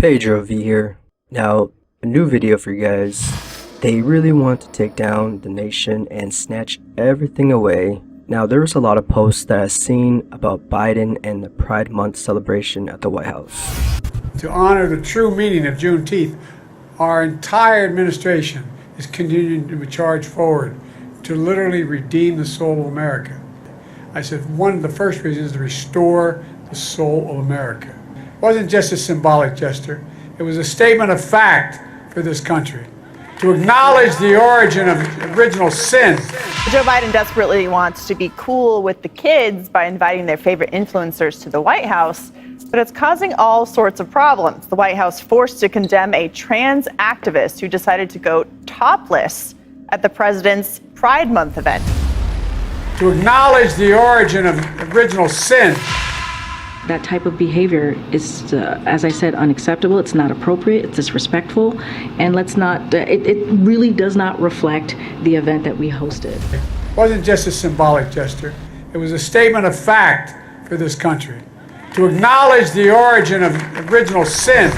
PayDroV here. Now, a new video for you guys. They really want to take down the nation and snatch everything away. Now, there was a lot of posts that I've seen about Biden and the Pride Month celebration at the White House. To honor the true meaning of Juneteenth, our entire administration is continuing to charge forward to literally redeem the soul of America. I said one of the first reasons is to restore the soul of America. It wasn't just a symbolic gesture, it was a statement of fact for this country. To acknowledge the origin of original sin. Joe Biden desperately wants to be cool with the kids by inviting their favorite influencers to the White House, but it's causing all sorts of problems. The White House forced to condemn a trans activist who decided to go topless at the president's Pride Month event. To acknowledge the origin of original sin. That type of behavior is, as I said, unacceptable. It's not appropriate. It's disrespectful, and let's not. It really does not reflect the event that we hosted. It wasn't just a symbolic gesture. It was a statement of fact for this country. To acknowledge the origin of original sin.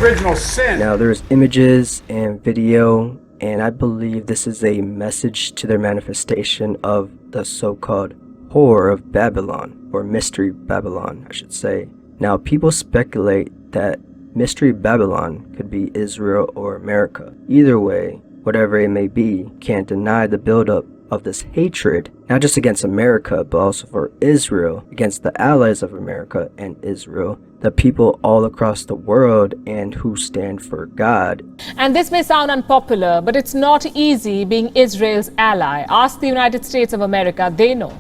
Now, there's images and video, and I believe this is a message to their manifestation of the so-called Whore of Babylon, or Mystery Babylon, I should say. Now, people speculate that Mystery Babylon could be Israel or America. Either way, whatever it may be, can't deny the buildup of this hatred, not just against America, but also for Israel, against the allies of America and Israel, the people all across the world and who stand for God. And this may sound unpopular, but it's not easy being Israel's ally. Ask the United States of America, they know.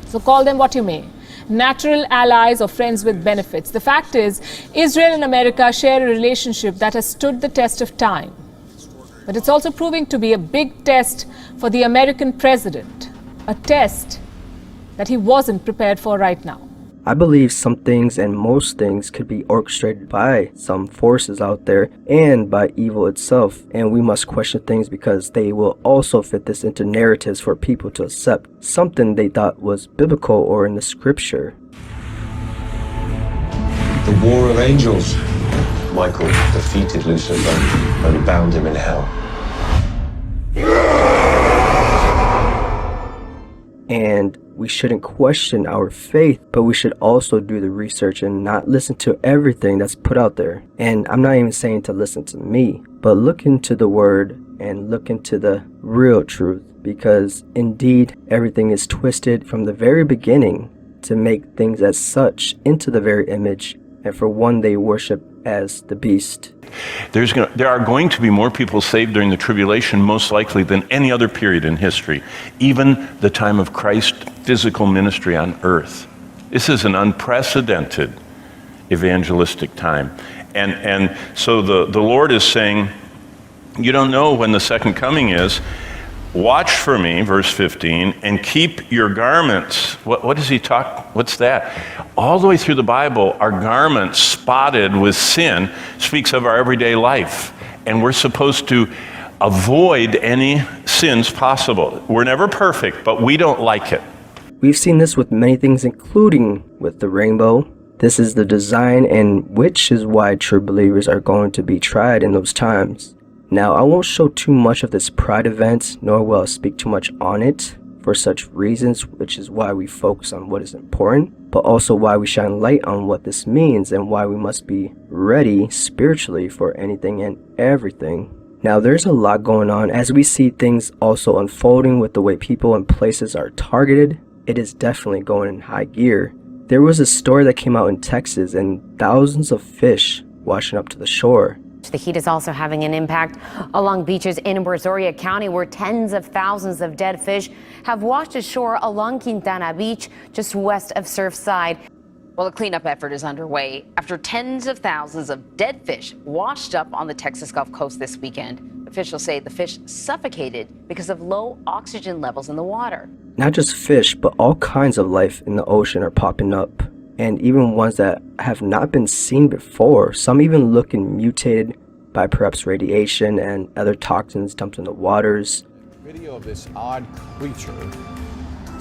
So call them what you may, natural allies or friends with benefits. The fact is, Israel and America share a relationship that has stood the test of time. But it's also proving to be a big test for the American president, a test that he wasn't prepared for right now. I believe some things and most things could be orchestrated by some forces out there and by evil itself, and we must question things because they will also fit this into narratives for people to accept something they thought was biblical or in the scripture. The War of Angels. Michael defeated Lucifer and bound him in hell. And we shouldn't question our faith, but we should also do the research and not listen to everything that's put out there. And I'm not even saying to listen to me, but look into the word and look into the real truth, because indeed everything is twisted from the very beginning to make things as such into the very image, and for one they worship as the beast. There are going to be more people saved during the tribulation, most likely, than any other period in history, even the time of Christ's physical ministry on earth. This is an unprecedented evangelistic time. And so the Lord is saying, you don't know when the second coming is. Watch for me, verse 15, and keep your garments. What does he talk? What's that? All the way through the Bible, our garments spotted with sin speaks of our everyday life. And we're supposed to avoid any sins possible. We're never perfect, but we don't like it. We've seen this with many things, including with the rainbow. This is the design, and which is why true believers are going to be tried in those times. Now, I won't show too much of this Pride event, nor will I speak too much on it for such reasons, which is why we focus on what is important, but also why we shine light on what this means and why we must be ready spiritually for anything and everything. Now, there's a lot going on as we see things also unfolding with the way people and places are targeted. It is definitely going in high gear. There was a story that came out in Texas and thousands of fish washing up to the shore. The heat is also having an impact along beaches in Brazoria County, where tens of thousands of dead fish have washed ashore along Quintana Beach, just west of Surfside. Well, a cleanup effort is underway after tens of thousands of dead fish washed up on the Texas Gulf Coast this weekend. Officials say the fish suffocated because of low oxygen levels in the water. Not just fish, but all kinds of life in the ocean are popping up, and even ones that have not been seen before, some even looking mutated by perhaps radiation and other toxins dumped in the waters. Video of this odd creature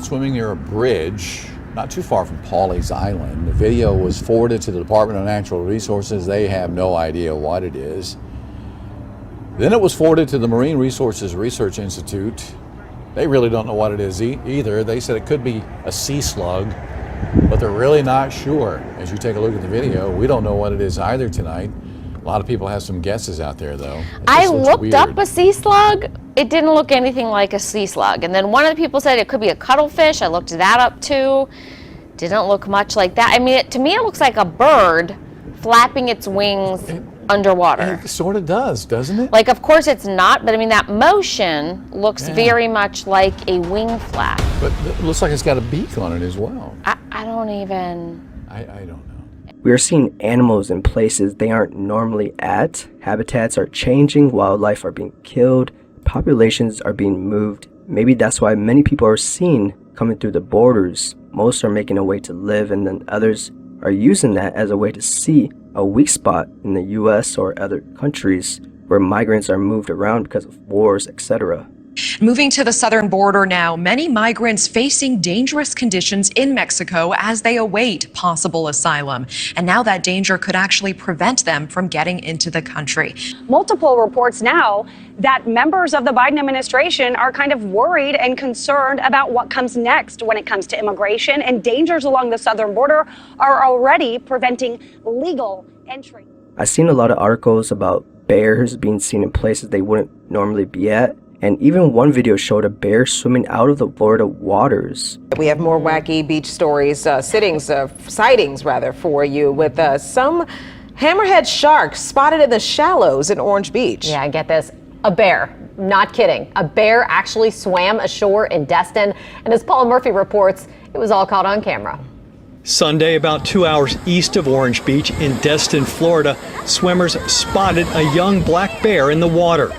swimming near a bridge not too far from Pawleys Island. The video was forwarded to the Department of Natural Resources. They have no idea what it is. Then it was forwarded to the Marine Resources Research Institute. They really don't know what it is either. They said it could be a sea slug, but they're really not sure. As you take a look at the video, we don't know what it is either tonight. A lot of people have some guesses out there, though. I looked up a sea slug. It didn't look anything like a sea slug. And then one of the people said it could be a cuttlefish. I looked that up too. Didn't look much like that. I mean, to me, it looks like a bird flapping its wings underwater. It sort of does, doesn't it? Like, of course it's not, but I mean, that motion looks very much like a wing flap. But it looks like it's got a beak on it as well. I don't even... I don't know. We are seeing animals in places they aren't normally at. Habitats are changing, wildlife are being killed, populations are being moved. Maybe that's why many people are seen coming through the borders. Most are making a way to live, and then others are using that as a way to see a weak spot in the US or other countries where migrants are moved around because of wars, etc. Moving to the southern border now, many migrants facing dangerous conditions in Mexico as they await possible asylum. And now that danger could actually prevent them from getting into the country. Multiple reports now that members of the Biden administration are kind of worried and concerned about what comes next when it comes to immigration, and dangers along the southern border are already preventing legal entry. I've seen a lot of articles about bears being seen in places they wouldn't normally be at. And even one video showed a bear swimming out of the Florida waters. We have more wacky beach stories, sightings for you, with some hammerhead sharks spotted in the shallows in Orange Beach. Yeah, get this. A bear, not kidding. A bear actually swam ashore in Destin. And as Paul Murphy reports, it was all caught on camera. Sunday, about 2 hours east of Orange Beach in Destin, Florida, swimmers spotted a young black bear in the water.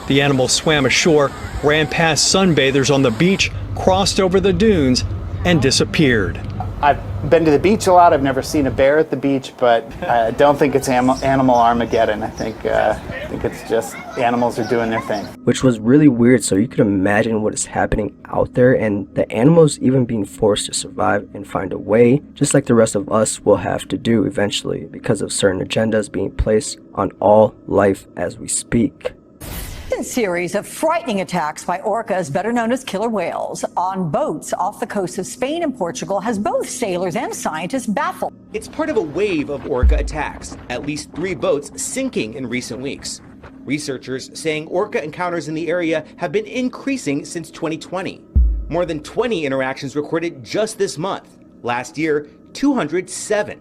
The animal swam ashore, ran past sunbathers on the beach, crossed over the dunes, and disappeared. I've been to the beach a lot. I've never seen a bear at the beach, but I don't think it's animal Armageddon. I think it's just animals are doing their thing. Which was really weird, so you could imagine what is happening out there, and the animals even being forced to survive and find a way, just like the rest of us will have to do eventually because of certain agendas being placed on all life as we speak. Series of frightening attacks by orcas, better known as killer whales, on boats off the coast of Spain and Portugal has both sailors and scientists baffled. It's part of a wave of orca attacks, at least 3 boats sinking in recent weeks. Researchers saying orca encounters in the area have been increasing since 2020. More than 20 interactions recorded just this month. Last year, 207.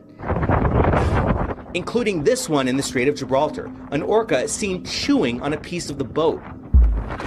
Including this one in the Strait of Gibraltar, an orca seen chewing on a piece of the boat.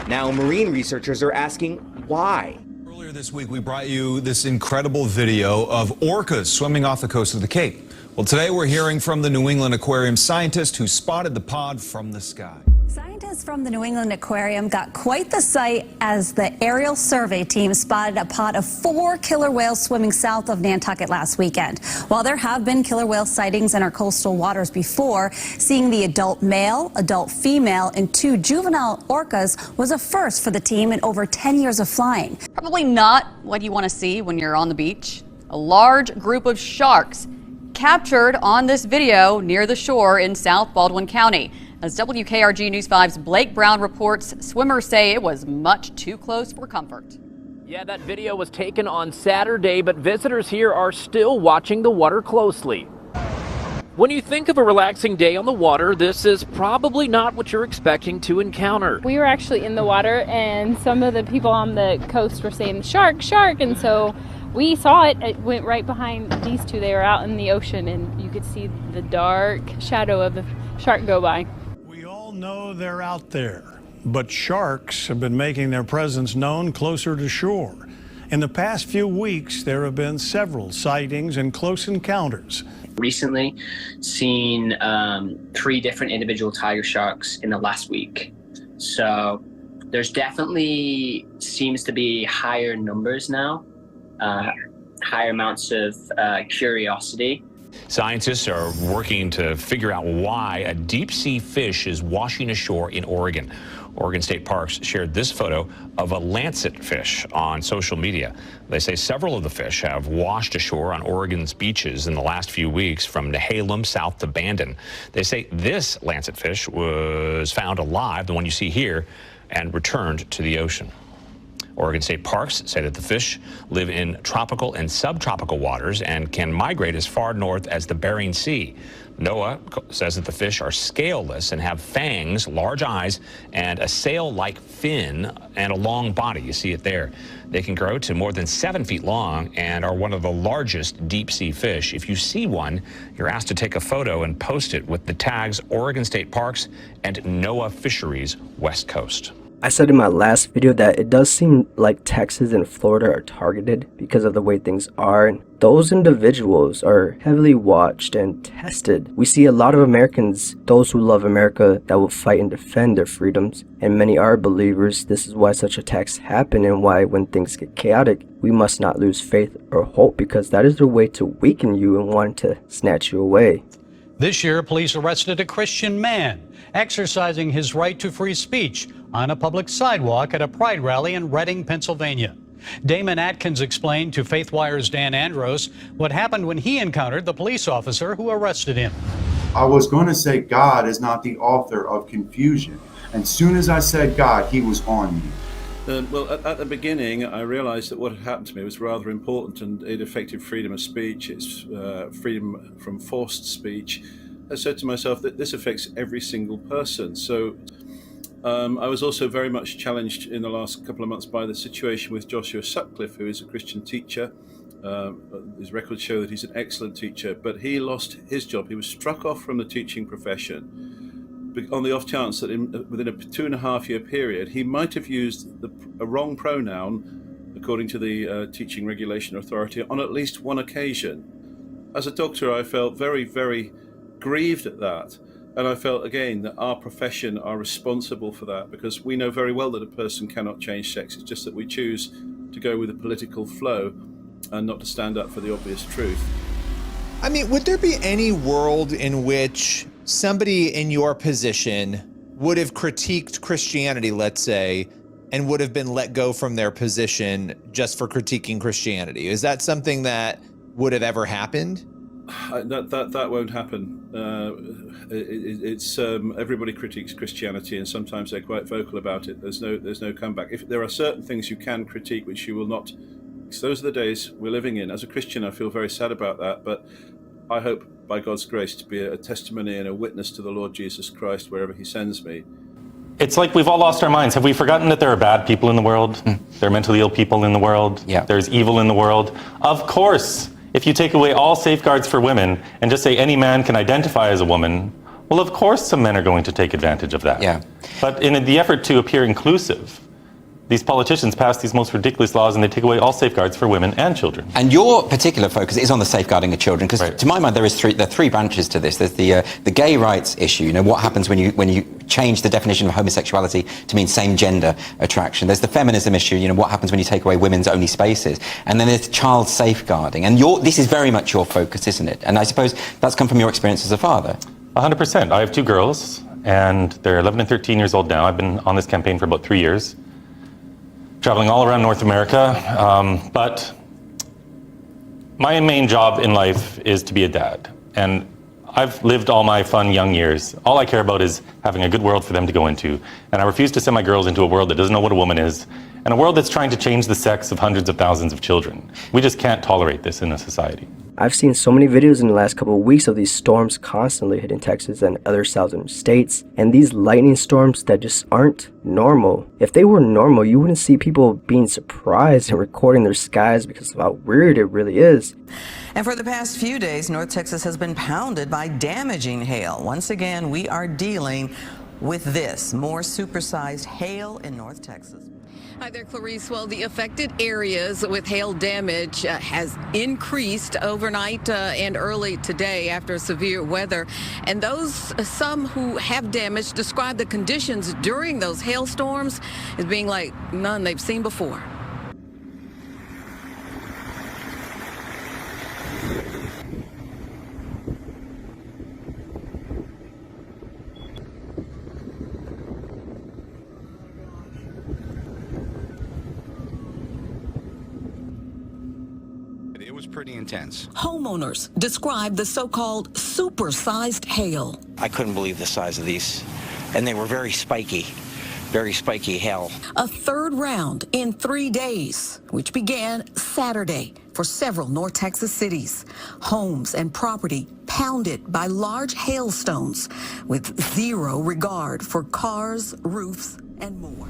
Now marine researchers are asking why. Earlier this week, we brought you this incredible video of orcas swimming off the coast of the Cape. Well, today we're hearing from the New England Aquarium scientist who spotted the pod from the sky. Scientists from the New England Aquarium got quite the sight as the aerial survey team spotted a pod of 4 killer whales swimming south of Nantucket last weekend. While there have been killer whale sightings in our coastal waters before, seeing the adult male, adult female, and 2 juvenile orcas was a first for the team in over 10 years of flying. Probably not what you want to see when you're on the beach. A large group of sharks captured on this video near the shore in South Baldwin County. As WKRG News 5's Blake Brown reports, swimmers say it was much too close for comfort. Yeah, that video was taken on Saturday, but visitors here are still watching the water closely. When you think of a relaxing day on the water, this is probably not what you're expecting to encounter. We were actually in the water, and some of the people on the coast were saying, "Shark, shark," and so we saw it. It went right behind these 2. They were out in the ocean, and you could see the dark shadow of the shark go by. Know they're out there, but sharks have been making their presence known closer to shore. In the past few weeks, there have been several sightings and close encounters. Recently seen 3 different individual tiger sharks in the last week. So there's definitely seems to be higher numbers now, higher amounts of curiosity. Scientists are working to figure out why a deep-sea fish is washing ashore in Oregon. Oregon State Parks shared this photo of a lancet fish on social media. They say several of the fish have washed ashore on Oregon's beaches in the last few weeks from Nehalem south to Bandon. They say this lancet fish was found alive, the one you see here, and returned to the ocean. Oregon State Parks say that the fish live in tropical and subtropical waters and can migrate as far north as the Bering Sea. NOAA says that the fish are scaleless and have fangs, large eyes, and a sail-like fin and a long body. You see it there. They can grow to more than 7 feet long and are one of the largest deep-sea fish. If you see one, you're asked to take a photo and post it with the tags Oregon State Parks and NOAA Fisheries West Coast. I said in my last video that it does seem like Texas and Florida are targeted because of the way things are. And those individuals are heavily watched and tested. We see a lot of Americans, those who love America, that will fight and defend their freedoms. And many are believers. This is why such attacks happen and why when things get chaotic, we must not lose faith or hope, because that is their way to weaken you and want to snatch you away. This year, police arrested a Christian man exercising his right to free speech on a public sidewalk at a pride rally in Reading, Pennsylvania. Damon Atkins explained to FaithWire's Dan Andros what happened when he encountered the police officer who arrested him. I was going to say God is not the author of confusion. And soon as I said God, he was on me. Well, at the beginning, I realized that what had happened to me was rather important, and it affected freedom of speech. It's freedom from forced speech. I said to myself that this affects every single person. So I was also very much challenged in the last couple of months by the situation with Joshua Sutcliffe, who is a Christian teacher. His records show that he's an excellent teacher, but he lost his job. He was struck off from the teaching profession on the off chance that within a 2.5-year period, he might have used a wrong pronoun, according to the Teaching Regulation Authority, on at least one occasion. As a doctor, I felt very, very grieved at that. And I felt, again, that our profession are responsible for that, because we know very well that a person cannot change sex. It's just that we choose to go with the political flow and not to stand up for the obvious truth. I mean, would there be any world in which somebody in your position would have critiqued Christianity, let's say, and would have been let go from their position just for critiquing Christianity? Is that something that would have ever happened? That won't happen. It's everybody critiques Christianity, and sometimes they're quite vocal about it. There's no comeback. If there are certain things you can critique which you will not, so those are the days we're living in. As a Christian, I feel very sad about that, but I hope by God's grace to be a testimony and a witness to the Lord Jesus Christ wherever he sends me. It's like we've all lost our minds. Have we forgotten that there are bad people in the world? There are mentally ill people in the world. Yeah. There's evil in the world. Of course. If you take away all safeguards for women and just say any man can identify as a woman, well, of course some men are going to take advantage of that. Yeah. But in the effort to appear inclusive, these politicians pass these most ridiculous laws and they take away all safeguards for women and children. And your particular focus is on the safeguarding of children, because to my mind there are three branches to this. There's the gay rights issue. You know, what happens when you change the definition of homosexuality to mean same gender attraction. There's the feminism issue. You know, what happens when you take away women's only spaces. And then there's child safeguarding. And this is very much your focus, isn't it? And I suppose that's come from your experience as a father. 100%. I have 2 girls and they're 11 and 13 years old now. I've been on this campaign for about 3 years. Traveling all around North America, but my main job in life is to be a dad. And I've lived all my fun young years. All I care about is having a good world for them to go into. And I refuse to send my girls into a world that doesn't know what a woman is, and a world that's trying to change the sex of hundreds of thousands of children. We just can't tolerate this in a society. I've seen so many videos in the last couple of weeks of these storms constantly hitting Texas and other southern states, and these lightning storms that just aren't normal. If they were normal, you wouldn't see people being surprised and recording their skies because of how weird it really is. And for the past few days, North Texas has been pounded by damaging hail. Once again, we are dealing with this, more supersized hail in North Texas. Hi there, Clarice. Well, the affected areas with hail damage has increased overnight and early today after severe weather. And some who have damage describe the conditions during those hailstorms as being like none they've seen before. pretty intense. Homeowners describe the so-called super-sized hail. I couldn't believe the size of these, and they were very spiky hail. A third round in 3 days, which began Saturday for several North Texas cities. Homes and property pounded by large hailstones with zero regard for cars, roofs, and more.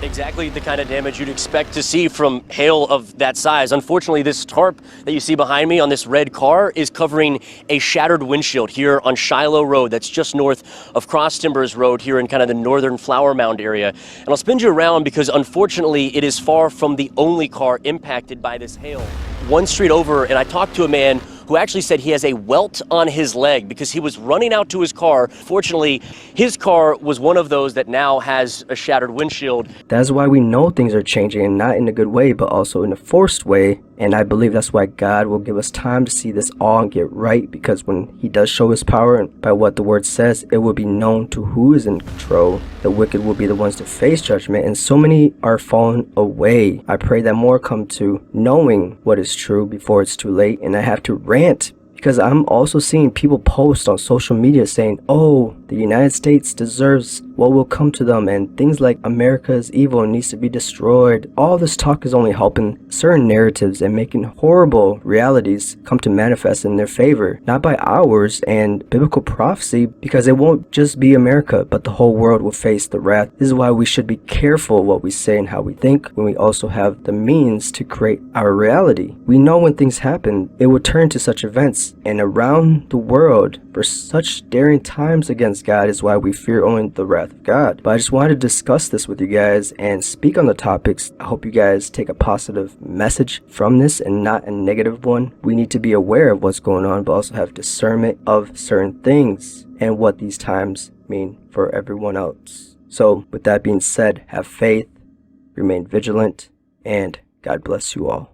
Exactly the kind of damage you'd expect to see from hail of that size. Unfortunately, this tarp that you see behind me on this red car is covering a shattered windshield here on Shiloh Road. That's just north of Cross Timbers Road here in kind of the northern Flower Mound area. And I'll spin you around because unfortunately it is far from the only car impacted by this hail. One street over, and I talked to a man who actually said he has a welt on his leg because he was running out to his car. Fortunately, his car was one of those that now has a shattered windshield. That's why we know things are changing, and not in a good way, but also in a forced way. And I believe that's why God will give us time to see this all and get right, because when he does show his power, and by what the word says, it will be known to who is in control. The wicked will be the ones to face judgment, and so many are fallen away. I pray that more come to knowing what is true before it's too late. And I have to rant because I'm also seeing people post on social media saying, oh, the United States deserves what will come to them, and things like America is evil and needs to be destroyed. All this talk is only helping certain narratives and making horrible realities come to manifest in their favor, not by ours and biblical prophecy, because it won't just be America, but the whole world will face the wrath. This is why we should be careful what we say and how we think when we also have the means to create our reality. We know when things happen, it will turn to such events, and around the world for such daring times against God is why we fear only the wrath of God. But I just wanted to discuss this with you guys and speak on the topics. I hope you guys take a positive message from this and not a negative one. We need to be aware of what's going on, but also have discernment of certain things and what these times mean for everyone else. So with that being said, have faith, remain vigilant, and God bless you all.